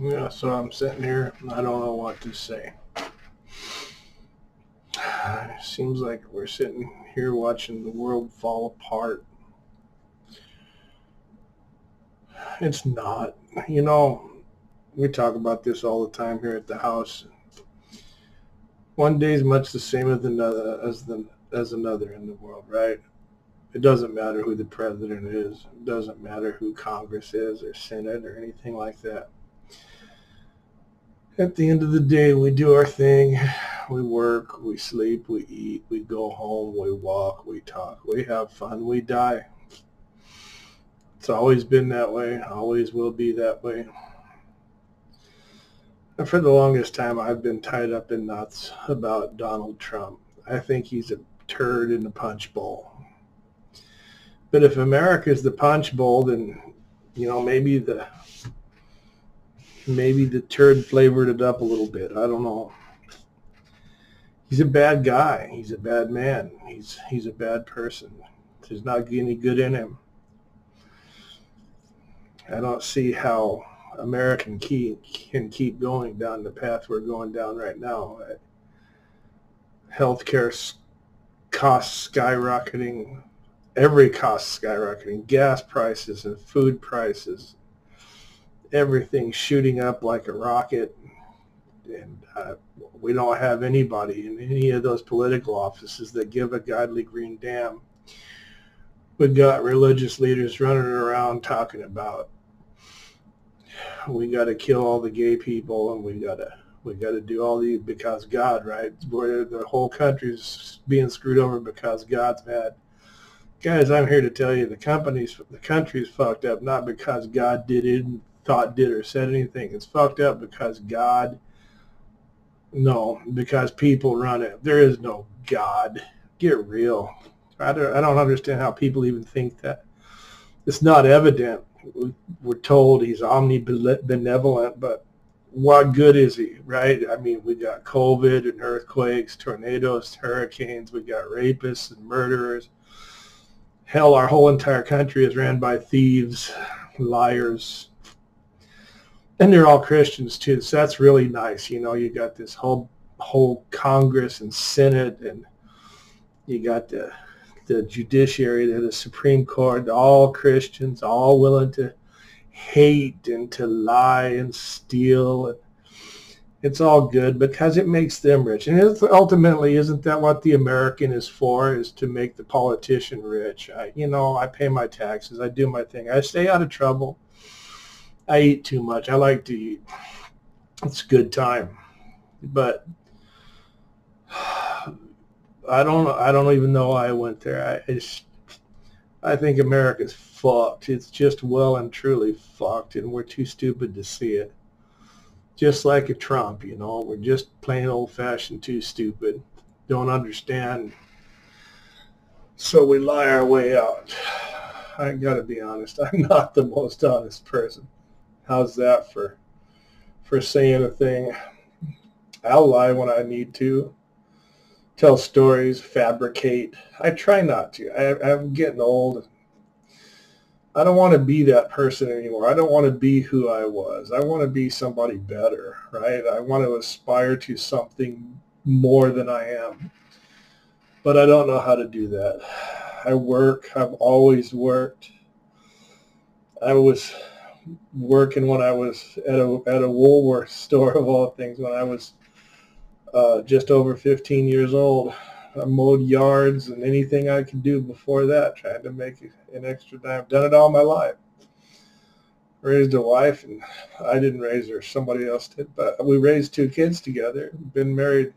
Yeah, so I'm sitting here and I don't know what to say. It seems like we're sitting here watching the world fall apart. It's not. You know, we talk about this all the time here at the house. One day is much the same as another as another in the world, right? It doesn't matter who the president is. It doesn't matter who Congress is or Senate or anything like that. At the end of the day, we do our thing. We work, we sleep, we eat, we go home, we walk, we talk, we have fun, we die. It's always been that way, always will be that way. And for the longest time, I've been tied up in knots about Donald Trump. I think he's a turd in the punch bowl. But if America's the punch bowl, then maybe the turd flavored it up a little bit. I don't know. He's a bad guy. He's a bad man. He's a bad person. There's not any good in him. I don't see how America can keep going down the path we're going down right now. Healthcare costs skyrocketing, every cost skyrocketing, gas prices and food prices, everything shooting up like a rocket, and we don't have anybody in any of those political offices that give a godly green damn. We've got religious leaders running around talking about we got to kill all the gay people and we got to do all these because God, right? Where the whole country's being screwed over because God's mad. Guys, I'm here to tell you the country's fucked up not because God did it, thought did or said anything. It's fucked up because because people run it. There is no God. Get real. I don't understand how people even think that. It's not evident. We're told he's omnibenevolent, but what good is he, right? I mean, we got COVID and earthquakes, tornadoes, hurricanes. We got rapists and murderers. Hell, our whole entire country is ran by thieves, liars, and they're all Christians too. So that's really nice. You got this whole Congress and Senate, and you got the judiciary, the Supreme Court, all Christians, all willing to hate and to lie and steal. It's all good because it makes them rich. And ultimately, isn't that what the American is for, is to make the politician rich? I pay my taxes. I do my thing. I stay out of trouble. I eat too much. I like to eat. It's a good time. But I don't even know why I went there. I think America's fucked. It's just well and truly fucked, and we're too stupid to see it. Just like a Trump, we're just plain old-fashioned too stupid. Don't understand, so we lie our way out. I gotta be honest. I'm not the most honest person. How's that for saying a thing? I'll lie when I need to. Tell stories, fabricate. I try not to. I'm getting old. I don't want to be that person anymore. I don't want to be who I was. I want to be somebody better, right? I want to aspire to something more than I am. But I don't know how to do that. I work. I've always worked. I was working when I was at a Woolworth store of all things when I was just over 15 years old. I mowed yards and anything I could do before that, trying to make an extra dime. Done it all my life. Raised a wife, and I didn't raise her. Somebody else did. But we raised two kids together. Been married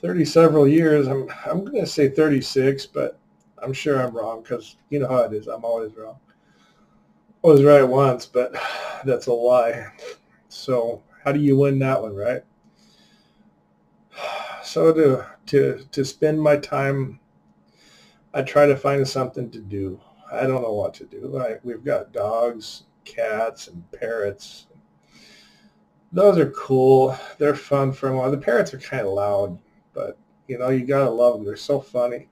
30 several years. I'm going to say 36, but I'm sure I'm wrong because you know how it is. I'm always wrong. I was right once, but that's a lie. So how do you win that one, right? So to spend my time, I try to find something to do. I don't know what to do. We've got dogs, cats, and parrots. Those are cool. They're fun for a while. The parrots are kind of loud, but you gotta love them. They're so funny.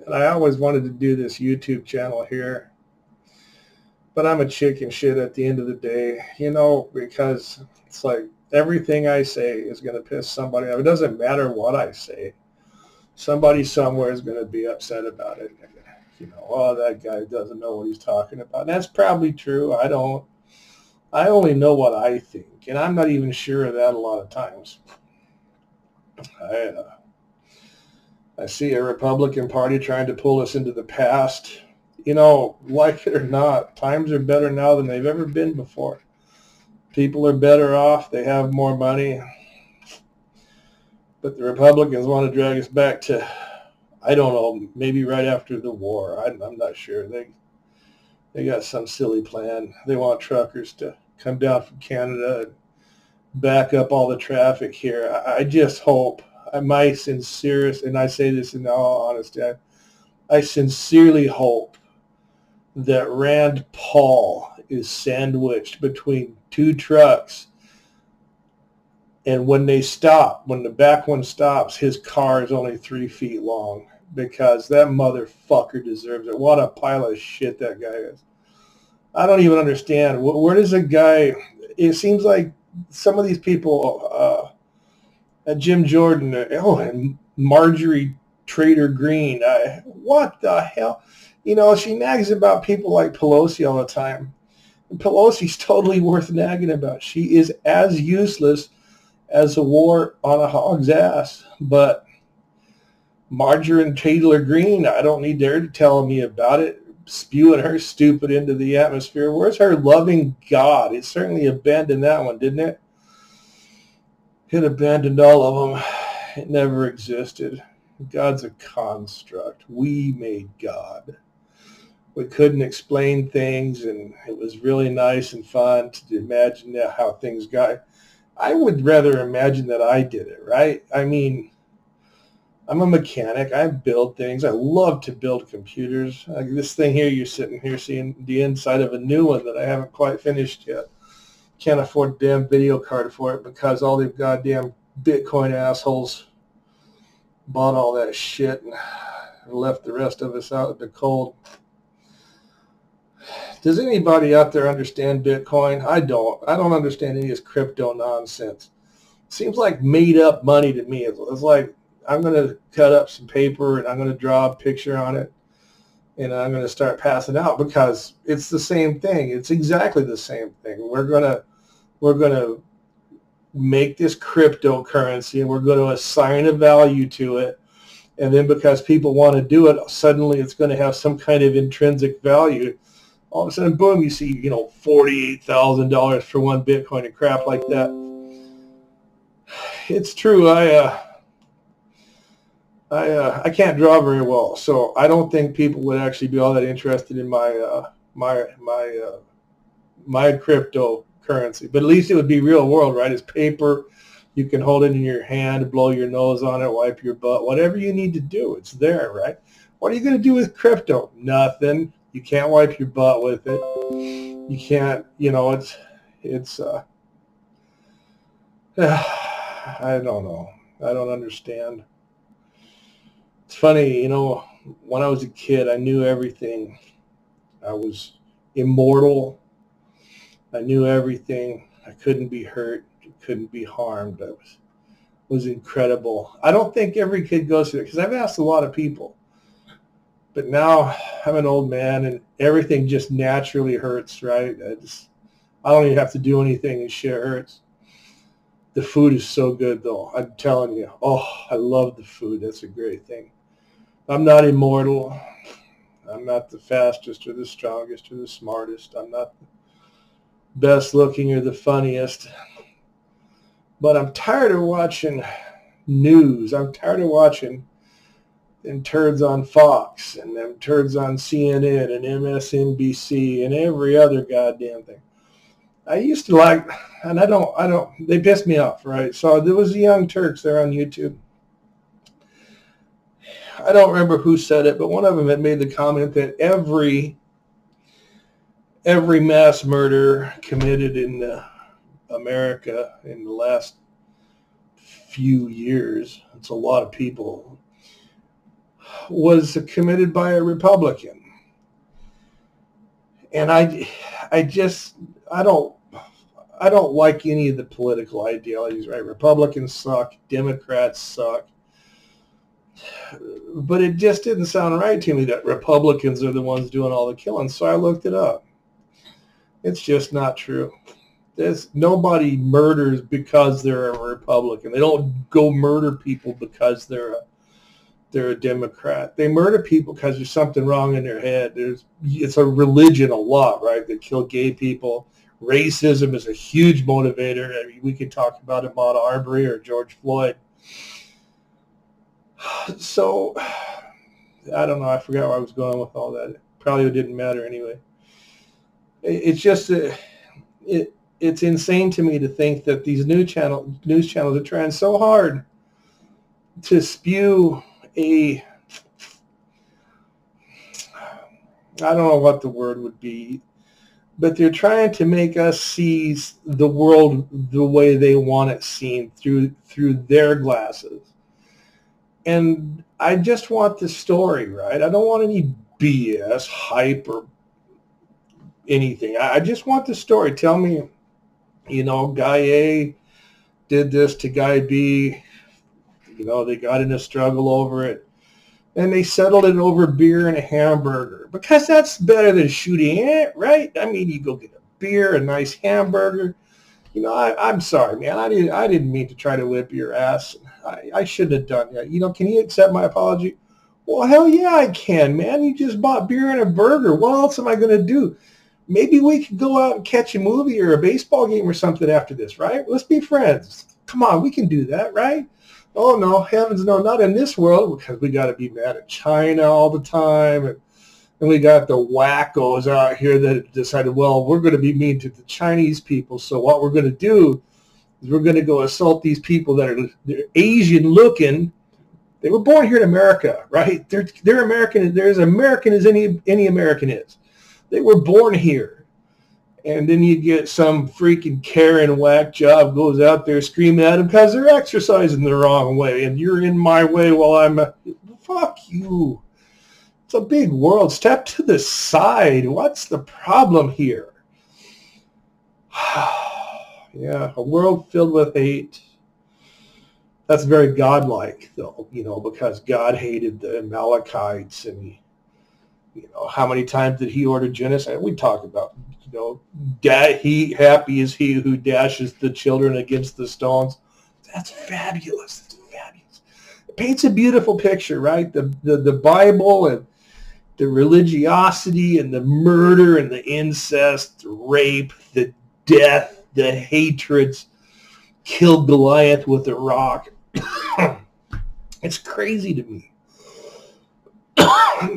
And I always wanted to do this YouTube channel here. But I'm a chicken shit at the end of the day, you know, because it's like everything I say is going to piss somebody off. It doesn't matter what I say. Somebody somewhere is going to be upset about it. You know, oh, that guy doesn't know what he's talking about. And that's probably true. I don't. I only know what I think, and I'm not even sure of that a lot of times. I, uh, I see a Republican Party trying to pull us into the past. You know, like it or not, times are better now than they've ever been before. People are better off. They have more money. But the Republicans want to drag us back to, I don't know, maybe right after the war. I'm not sure. They got some silly plan. They want truckers to come down from Canada and back up all the traffic here. I just hope, my sincerest, and I say this in all honesty, I sincerely hope that Rand Paul is sandwiched between two trucks, and when they stop, when the back one stops, his car is only 3 feet long, because that motherfucker deserves it. What a pile of shit that guy is. I don't even understand. Where does a guy, it seems like some of these people, Jim Jordan, and Marjorie Trader Green, what the hell? You know, she nags about people like Pelosi all the time. And Pelosi's totally worth nagging about. She is as useless as a wart on a hog's ass. But Marjorie Taylor Greene, I don't need her to tell me about it, spewing her stupid into the atmosphere. Where's her loving God? It certainly abandoned that one, didn't it? It abandoned all of them. It never existed. God's a construct. We made God. We couldn't explain things, and it was really nice and fun to imagine how things got. I would rather imagine that I did it, right? I mean, I'm a mechanic. I build things. I love to build computers. Like this thing here, you're sitting here seeing the inside of a new one that I haven't quite finished yet. Can't afford a damn video card for it because all the goddamn Bitcoin assholes bought all that shit and left the rest of us out in the cold. Does anybody out there understand Bitcoin? I don't. I don't understand any of this crypto nonsense. Seems like made up money to me. It's like I'm going to cut up some paper and I'm going to draw a picture on it and I'm going to start passing out because it's the same thing. It's exactly the same thing. We're going to make this cryptocurrency and we're going to assign a value to it. And then because people want to do it, suddenly it's going to have some kind of intrinsic value. All of a sudden, boom, you see, $48,000 for one Bitcoin and crap like that. It's true. I can't draw very well, so I don't think people would actually be all that interested in my cryptocurrency. But at least it would be real world, right? It's paper. You can hold it in your hand, blow your nose on it, wipe your butt, whatever you need to do. It's there, right? What are you going to do with crypto? Nothing. You can't wipe your butt with it. You can't, it's I don't know. I don't understand. It's funny, when I was a kid, I knew everything. I was immortal. I knew everything. I couldn't be hurt. Couldn't be harmed. I was incredible. I don't think every kid goes through it because I've asked a lot of people. But now I'm an old man and everything just naturally hurts, right? I don't even have to do anything and shit hurts. The food is so good though. I'm telling you. Oh, I love the food. That's a great thing. I'm not immortal. I'm not the fastest or the strongest or the smartest. I'm not the best looking or the funniest. But I'm tired of watching news. I'm tired of watching them turds on Fox and them turds on CNN and MSNBC and every other goddamn thing. I used to like, and I don't, they piss me off, right? So there was the Young Turks there on YouTube. I don't remember who said it, but one of them had made the comment that every mass murder committed in America in the last few years, it's a lot of people, was committed by a Republican. And I don't like any of the political ideologies, right? Republicans suck, Democrats suck. But it just didn't sound right to me that Republicans are the ones doing all the killing. So I looked it up. It's just not true. Nobody murders because they're a Republican. They don't go murder people because they're a Democrat. They murder people because there's something wrong in their head. It's a religion a lot, right? They kill gay people. Racism is a huge motivator. I mean, we could talk about Ahmaud Arbery or George Floyd. So, I don't know. I forgot where I was going with all that. It probably didn't matter anyway. It's just it's insane to me to think that these news channels are trying so hard to spew I don't know what the word would be, but they're trying to make us see the world the way they want it seen through their glasses. And I just want the story, right? I don't want any BS, hype, or anything. I just want the story. Tell me, guy A did this to guy B. They got in a struggle over it. And they settled it over beer and a hamburger. Because that's better than shooting it, right? I mean, you go get a beer, a nice hamburger. I'm sorry, man. I didn't mean to try to whip your ass. I shouldn't have done that. Can you accept my apology? Well, hell yeah, I can, man. You just bought beer and a burger. What else am I going to do? Maybe we could go out and catch a movie or a baseball game or something after this, right? Let's be friends. Come on, we can do that, right? Oh, no, heavens no, not in this world, because we got to be mad at China all the time. And we got the wackos out here that decided, well, we're going to be mean to the Chinese people. So what we're going to do is we're going to go assault these people they're Asian looking. They were born here in America, right? They're American. They're as American as any American is. They were born here. And then you get some freaking Karen whack job goes out there screaming at them because they're exercising the wrong way. And you're in my way while I'm... Fuck you. It's a big world. Step to the side. What's the problem here? Yeah, a world filled with hate. That's very godlike, though, because God hated the Amalekites. And, how many times did he order genocide? We talk about, happy is he who dashes the children against the stones. That's fabulous. That's fabulous. It paints a beautiful picture, right? The Bible and the religiosity and the murder and the incest, the rape, the death, the hatreds, killed Goliath with a rock. It's crazy to me.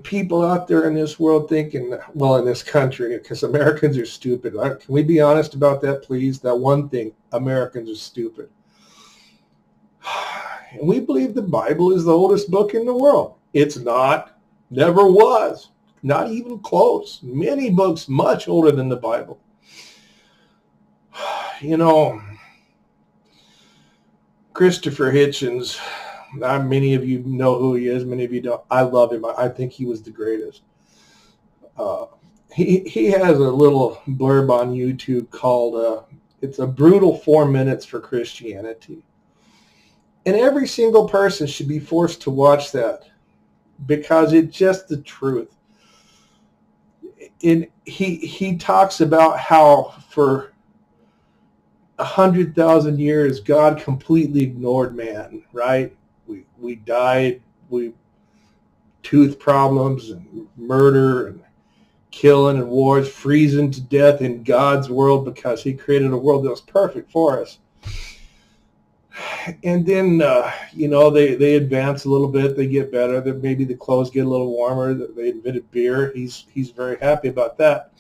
People out there in this world thinking, well, in this country, because Americans are stupid. Can we be honest about that, please? That one thing, Americans are stupid. And we believe the Bible is the oldest book in the world. It's not. Never was. Not even close. Many books much older than the Bible. Christopher Hitchens, many of you know who he is. Many of you don't. I love him. I think he was the greatest. He has a little blurb on YouTube called, it's a brutal 4 minutes for Christianity. And every single person should be forced to watch that because it's just the truth. He talks about how for 100,000 years, God completely ignored man, right? We died, tooth problems and murder and killing and wars, freezing to death in God's world because he created a world that was perfect for us. And then, they advance a little bit. They get better. Maybe the clothes get a little warmer. They invented beer. He's very happy about that.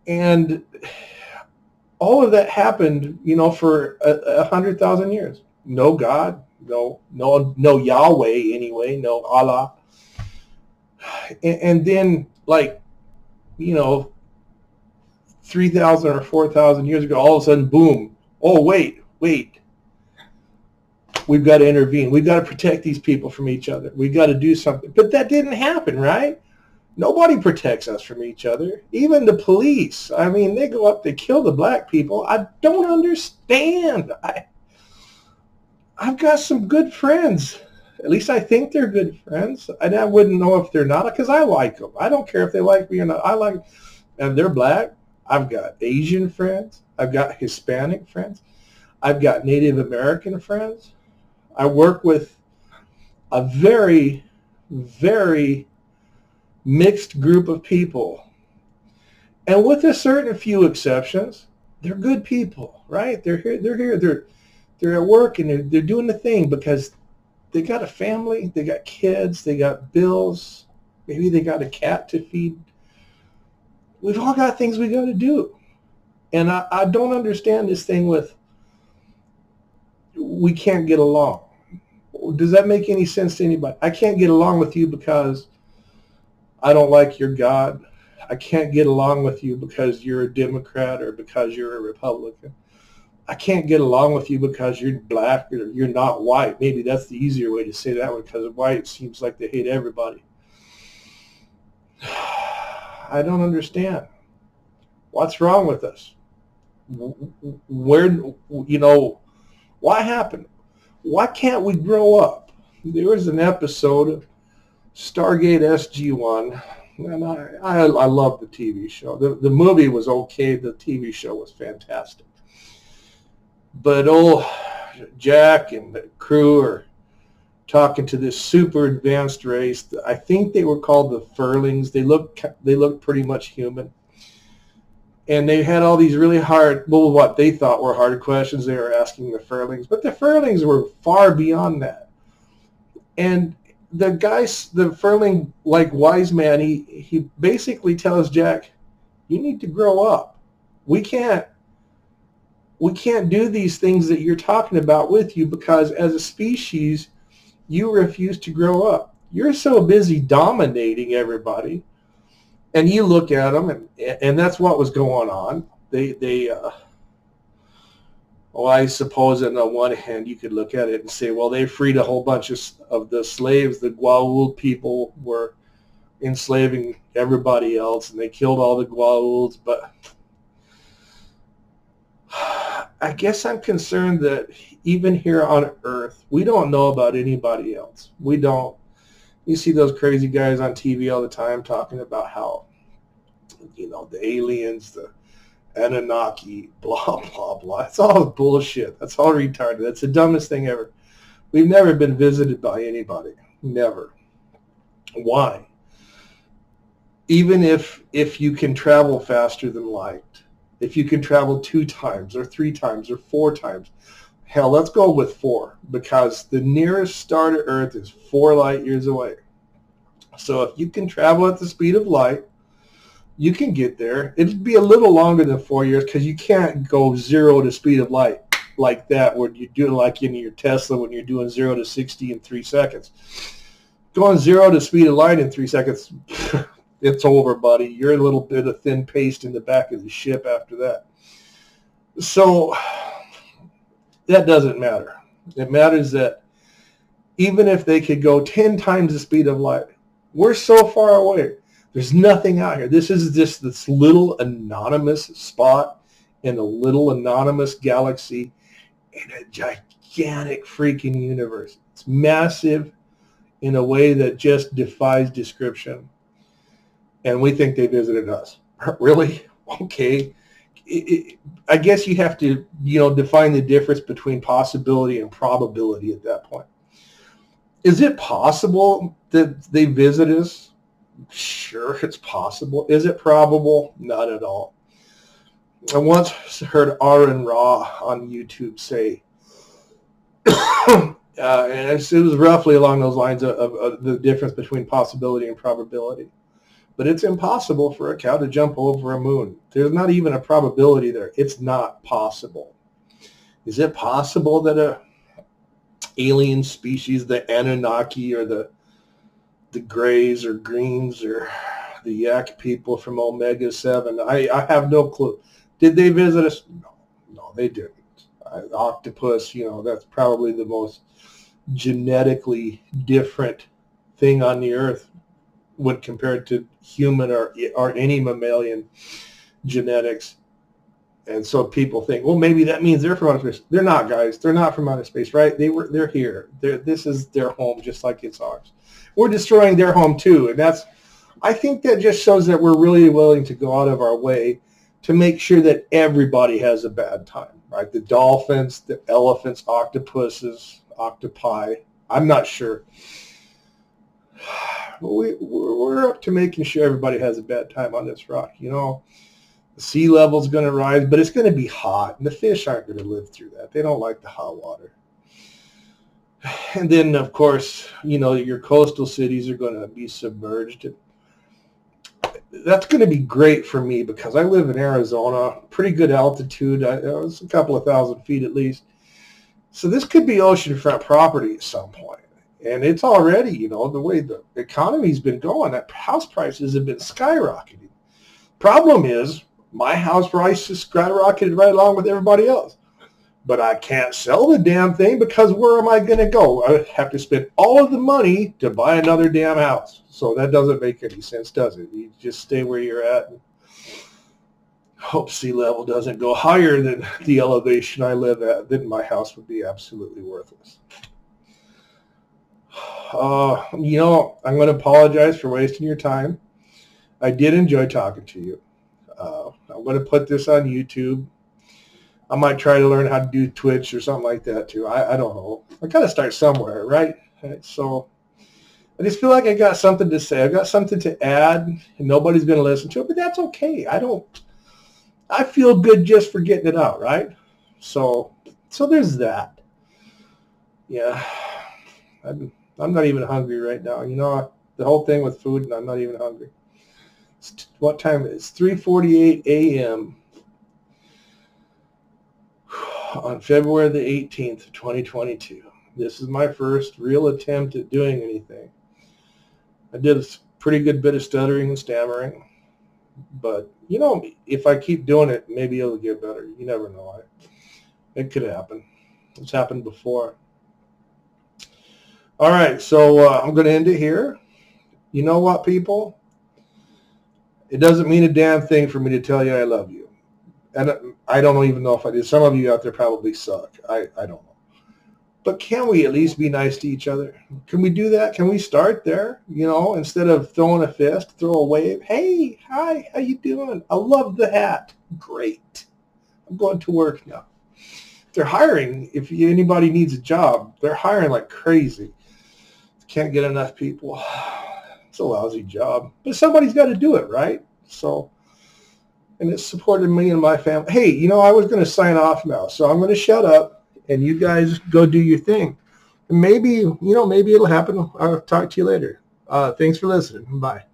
And all of that happened, for 100,000 years. No God, no Yahweh anyway, no Allah. And then, 3,000 or 4,000 years ago, all of a sudden, boom. Oh, wait. we've got to intervene. We've got to protect these people from each other. We've got to do something. But that didn't happen, right? Nobody protects us from each other. Even the police. I mean, they go up, they kill the black people. I don't understand. I've got some good friends. At least I think they're good friends. I wouldn't know if they're not because I like them. I don't care if they like me or not. I like them. And they're black. I've got Asian friends. I've got Hispanic friends. I've got Native American friends. I work with a very, very mixed group of people. And with a certain few exceptions, they're good people, right? They're here, they're at work and they're doing the thing because they got a family, they got kids, they got bills, maybe they got a cat to feed. We've all got things we got to do. And I don't understand this thing with we can't get along. Does that make any sense to anybody? I can't get along with you because I don't like your God. I can't get along with you because you're a Democrat or because you're a Republican. I can't get along with you because you're black or you're not white. Maybe that's the easier way to say that one because white seems like they hate everybody. I don't understand. What's wrong with us? Where, what happened? Why can't we grow up? There was an episode of Stargate SG-1, and I love the TV show. The movie was okay. The TV show was fantastic. But old Jack and the crew are talking to this super advanced race. I think they were called the Furlings. They look pretty much human. And they had all these really hard, what they thought were hard questions they were asking the Furlings. But the Furlings were far beyond that. And the Furling, like wise man, he basically tells Jack, you need to grow up. We can't do these things that you're talking about with you because as a species, you refuse to grow up. You're so busy dominating everybody. And you look at them, and that's what was going on. I suppose on the one hand, you could look at it and say, well, they freed a whole bunch of the slaves. The Goa'uld people were enslaving everybody else, and they killed all the Goa'ulds. But I guess I'm concerned that even here on Earth, we don't know about anybody else. We don't. You see those crazy guys on TV all the time talking about how, the aliens, the Anunnaki, blah, blah, blah. It's all bullshit. That's all retarded. That's the dumbest thing ever. We've never been visited by anybody. Never. Why? Even if you can travel faster than light, if you can travel 2 times or 3 times or 4 times, hell, let's go with 4 because the nearest star to Earth is 4 light years away. So if you can travel at the speed of light, you can get there. It'd be a little longer than 4 years because you can't go 0 to speed of light like that where you're doing like in your Tesla when you're doing 0 to 60 in 3 seconds. Going 0 to speed of light in 3 seconds, it's over, buddy. You're a little bit of thin paste in the back of the ship after that. So that doesn't matter. It matters that even if they could go 10 times the speed of light, we're so far away. There's nothing out here. This is just this little anonymous spot in a little anonymous galaxy in a gigantic freaking universe. It's massive in a way that just defies description. And we think they visited us. Really? Okay. I guess you have to, define the difference between possibility and probability at that point. Is it possible that they visit us? Sure, it's possible. Is it probable? Not at all. I once heard Aaron Ra on YouTube say, and it was roughly along those lines of the difference between possibility and probability. But it's impossible for a cow to jump over a moon. There's not even a probability there. It's not possible. Is it possible that a alien species, the Anunnaki or the Greys or Greens or the Yak people from Omega 7, I have no clue. Did they visit us? No, they didn't. Octopus, that's probably the most genetically different thing on the earth when compared to human or any mammalian genetics. And so people think, well, maybe that means they're from outer space. They're not, guys. They're not from outer space, right? They're here. This is their home, just like it's ours. We're destroying their home too, and I think that just shows that we're really willing to go out of our way to make sure that everybody has a bad time, right? The dolphins, the elephants, octopuses, octopi. I'm not sure. We're up to making sure everybody has a bad time on this rock. The sea level's going to rise, but it's going to be hot, and the fish aren't going to live through that. They don't like the hot water. And then, of course, your coastal cities are going to be submerged. That's going to be great for me because I live in Arizona, pretty good altitude. It's a couple of thousand feet at least. So this could be oceanfront property at some point. And it's already, the way the economy's been going, that house prices have been skyrocketing. Problem is, my house price is skyrocketed right along with everybody else. But I can't sell the damn thing because where am I going to go? I have to spend all of the money to buy another damn house. So that doesn't make any sense, does it? You just stay where you're at and hope sea level doesn't go higher than the elevation I live at. Then my house would be absolutely worthless. I'm going to apologize for wasting your time. I did enjoy talking to you. I'm going to put this on YouTube. I might try to learn how to do Twitch or something like that too. I don't know. I got to start somewhere, right? So I just feel like I got something to say. I got something to add, and nobody's going to listen to it, but that's okay. I feel good just for getting it out, right? So there's that. Yeah, I'm not even hungry right now. The whole thing with food, and I'm not even hungry. What time is it? It's 3:48 a.m. on February the 18th, 2022. This is my first real attempt at doing anything. I did a pretty good bit of stuttering and stammering, but if I keep doing it, maybe it'll get better. You never know. It could happen. It's happened before. All right, so I'm going to end it here. You know what, people? It doesn't mean a damn thing for me to tell you I love you. And I don't even know if I did. Some of you out there probably suck. I don't know. But can we at least be nice to each other? Can we do that? Can we start there? Instead of throwing a fist, throw a wave. Hey, hi, how you doing? I love the hat. Great. I'm going to work now. They're hiring. If anybody needs a job, they're hiring like crazy. Can't get enough people. It's a lousy job. But somebody's got to do it, right? So... and it supported me and my family. Hey, I was going to sign off now, so I'm going to shut up, and you guys go do your thing. And maybe it'll happen. I'll talk to you later. Thanks for listening. Bye.